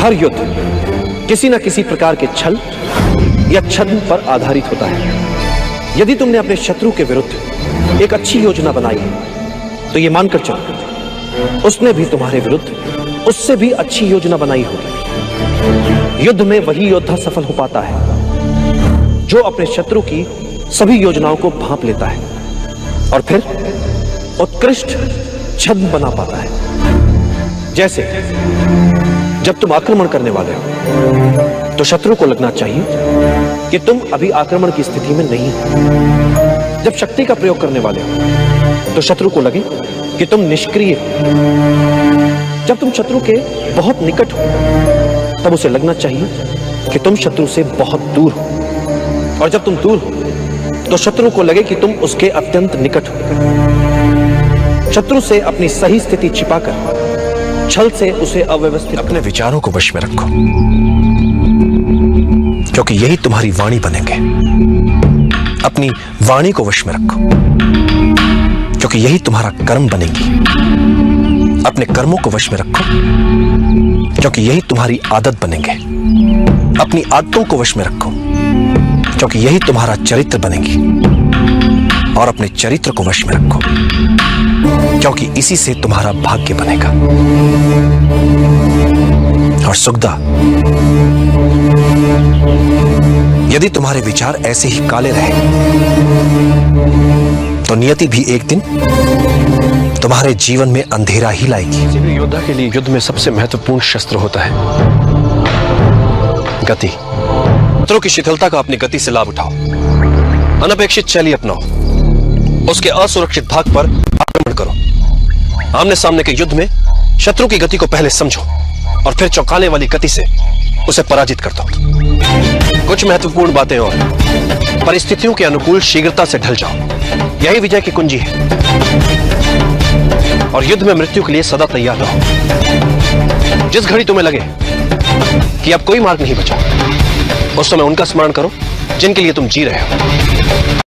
हर युद्ध किसी न किसी प्रकार के छल या छद्म पर आधारित होता है। यदि तुमने अपने शत्रु के विरुद्ध एक अच्छी योजना बनाई है तो यह मानकर चलो उसने भी तुम्हारे विरुद्ध उससे भी अच्छी योजना बनाई होगी। युद्ध में वही योद्धा सफल हो पाता है जो अपने शत्रु की सभी योजनाओं को भांप लेता है और फिर उत्कृष्ट छद्म बना पाता है। जैसे जब तुम आक्रमण करने वाले हो तो शत्रु को लगना चाहिए कि तुम अभी आक्रमण की स्थिति में नहीं हो। जब शक्ति का प्रयोग करने वाले हो तो शत्रु को लगे कि तुम निष्क्रिय हो। जब तुम शत्रु के बहुत निकट हो तब उसे लगना चाहिए कि तुम शत्रु से बहुत दूर हो। और जब तुम दूर हो तो शत्रु को लगे कि तुम उसके अत्यंत निकट हो। शत्रु से अपनी सही स्थिति छिपाकर छल से उसे अव्यवस्थित अपने विचारों को वश में रखो, क्योंकि यही तुम्हारी वाणी बनेंगे। अपनी वाणी को वश में रखो, क्योंकि यही तुम्हारा कर्म बनेगी। अपने कर्मों को वश में रखो, क्योंकि यही तुम्हारी आदत बनेंगे। अपनी आदतों को वश में रखो, क्योंकि यही तुम्हारा चरित्र बनेगी। और अपने चरित्र को वश में रखो, क्योंकि इसी से तुम्हारा भाग्य बनेगा। और सुगदा, यदि तुम्हारे विचार ऐसे ही काले रहे तो नियति भी एक दिन तुम्हारे जीवन में अंधेरा ही लाएगी। किसी भी योद्धा के लिए युद्ध में सबसे महत्वपूर्ण शस्त्र होता है गति। शत्रु की शिथिलता का अपनी गति से लाभ उठाओ, अनपेक्षित शैली अपनाओ, उसके असुरक्षित भाग पर आक्रमण करो। आमने सामने के युद्ध में शत्रु की गति को पहले समझो और फिर चौंकाने वाली गति से उसे पराजित कर दो। कुछ महत्वपूर्ण बातें और परिस्थितियों के अनुकूल शीघ्रता से ढल जाओ, यही विजय की कुंजी है। और युद्ध में मृत्यु के लिए सदा तैयार रहो। जिस घड़ी तुम्हें लगे कि अब कोई मार्ग नहीं बचा, उस समय उनका स्मरण करो जिनके लिए तुम जी रहे हो।